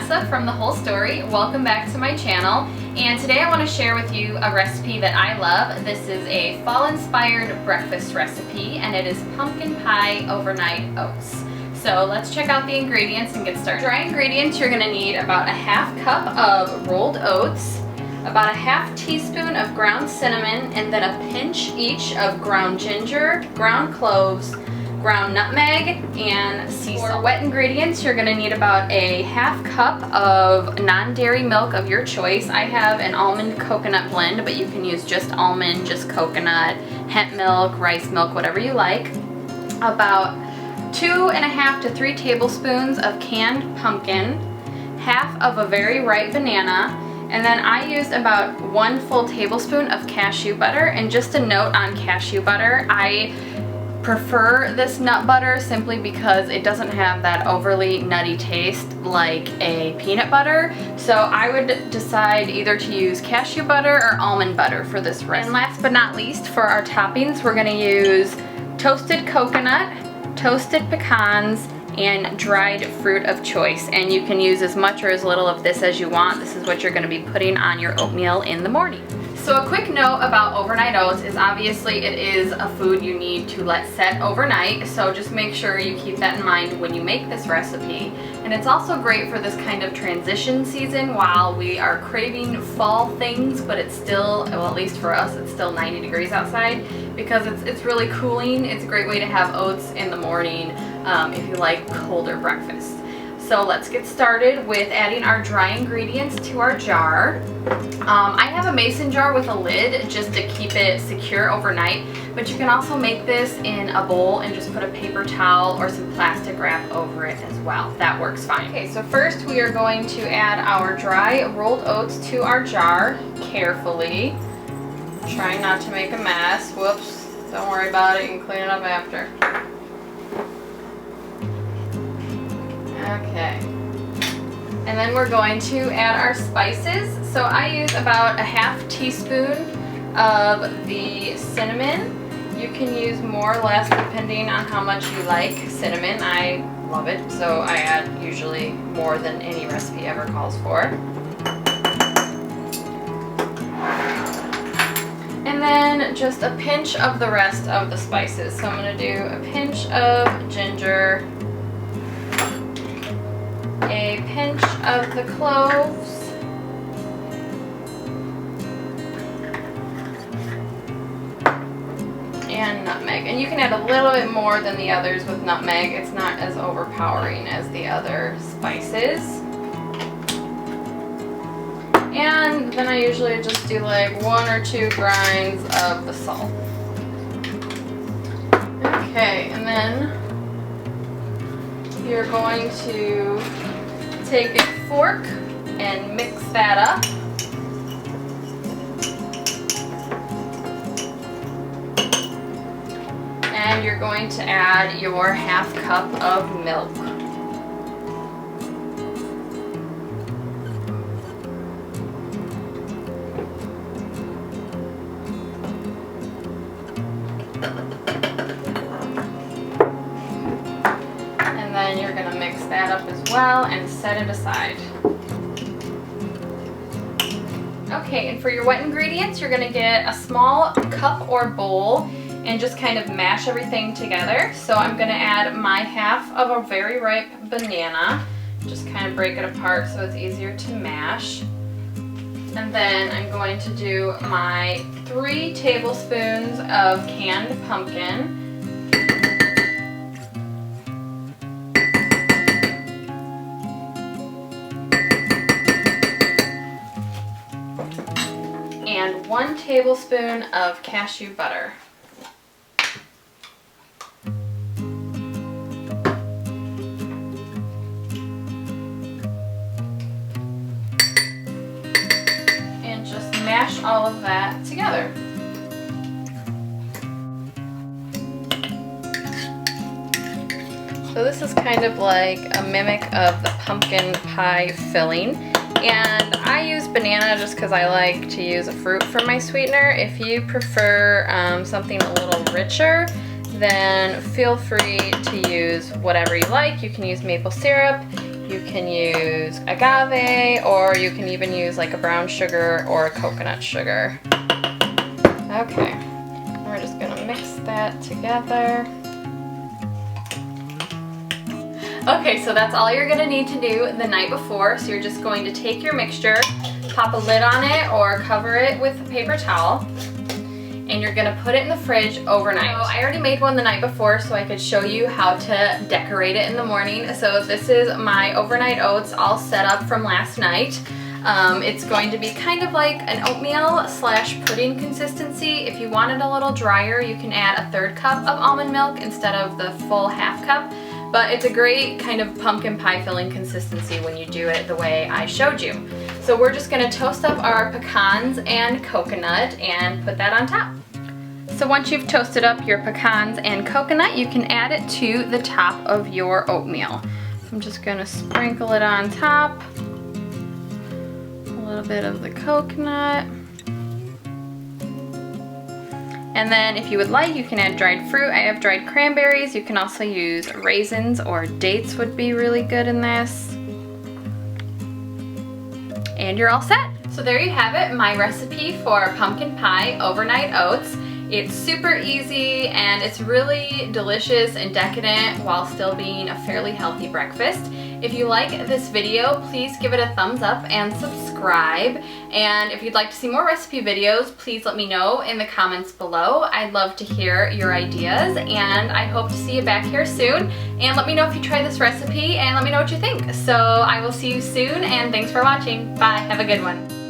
Vanessa from The Whole Story. Welcome back to my channel, and today I want to share with you a recipe that I love. This is a fall-inspired breakfast recipe, and it is pumpkin pie overnight oats. So let's check out the ingredients and get started. Dry ingredients, you're going to need about a half cup of rolled oats, about a half teaspoon of ground cinnamon, and then a pinch each of ground ginger, ground cloves, ground nutmeg, and sea salt. For wet ingredients, you're going to need about a half cup of non-dairy milk of your choice. I have an almond coconut blend, but you can use just almond, just coconut, hemp milk, rice milk, whatever you like. About 2.5 to 3 tablespoons of canned pumpkin, half of a very ripe banana, and then I used about 1 full tablespoon of cashew butter. And just a note on cashew butter, I prefer this nut butter simply because it doesn't have that overly nutty taste like a peanut butter. So I would decide either to use cashew butter or almond butter for this recipe. And last but not least, for our toppings, we're going to use toasted coconut, toasted pecans, and dried fruit of choice. And you can use as much or as little of this as you want. This is what you're going to be putting on your oatmeal in the morning. So a quick note about overnight oats is obviously it is a food you need to let set overnight, so just make sure you keep that in mind when you make this recipe. And it's also great for this kind of transition season while we are craving fall things, but it's still, well, at least for us, it's still 90 degrees outside because it's really cooling. It's a great way to have oats in the morning if you like colder breakfast. So let's get started with adding our dry ingredients to our jar. I have a mason jar with a lid just to keep it secure overnight, but you can also make this in a bowl and just put a paper towel or some plastic wrap over it as well. That works fine. Okay, so first we are going to add our dry rolled oats to our jar carefully. Try not to make a mess. Whoops, don't worry about it, you can clean it up after. Okay, and then we're going to add our spices. So I use about a half teaspoon of the cinnamon. You can use more or less depending on how much you like cinnamon. I love it, so I add usually more than any recipe ever calls for. And then just a pinch of the rest of the spices. So I'm going to do a pinch of ginger, a pinch of the cloves, and nutmeg. And you can add a little bit more than the others with nutmeg. It's not as overpowering as the other spices. And then I usually just do like 1 or 2 grinds of the salt. Okay, and then you're going to take a fork and mix that up. And you're going to add your half cup of milk. And then you're going to mix that up as well and set it aside. Okay, and for your wet ingredients, you're going to get a small cup or bowl and just kind of mash everything together. So I'm going to add my half of a very ripe banana. Just kind of break it apart so it's easier to mash. And then I'm going to do my 3 tablespoons of canned pumpkin. And 1 tablespoon of cashew butter. And just mash all of that together. So this is kind of like a mimic of the pumpkin pie filling. And I use banana just because I like to use a fruit for my sweetener. If you prefer something a little richer, then feel free to use whatever you like. You can use maple syrup, You can use agave, or you can even use like a brown sugar or a coconut sugar. Okay, we're just gonna mix that together. Okay, so that's all you're gonna need to do the night before. So you're just going to take your mixture, pop a lid on it or cover it with a paper towel, and you're gonna put it in the fridge overnight. So I already made one the night before so I could show you how to decorate it in the morning. So this is my overnight oats all set up from last night. It's going to be kind of like an oatmeal slash pudding consistency. If you want it a little drier, you can add a 1/3 cup of almond milk instead of the full 1/2 cup. But it's a great kind of pumpkin pie filling consistency when you do it the way I showed you. So we're just gonna toast up our pecans and coconut and put that on top. So once you've toasted up your pecans and coconut, you can add it to the top of your oatmeal. I'm just gonna sprinkle it on top. A little bit of the coconut. And then if you would like, you can add dried fruit. I have dried cranberries. You can also use raisins or dates would be really good in this. And you're all set. So there you have it, my recipe for pumpkin pie overnight oats. It's super easy and it's really delicious and decadent while still being a fairly healthy breakfast. If you like this video, please give it a thumbs up and subscribe. And if you'd like to see more recipe videos, please let me know in the comments below. I'd love to hear your ideas, and I hope to see you back here soon. And let me know if you try this recipe and let me know what you think. So I will see you soon, and thanks for watching. Bye, have a good one.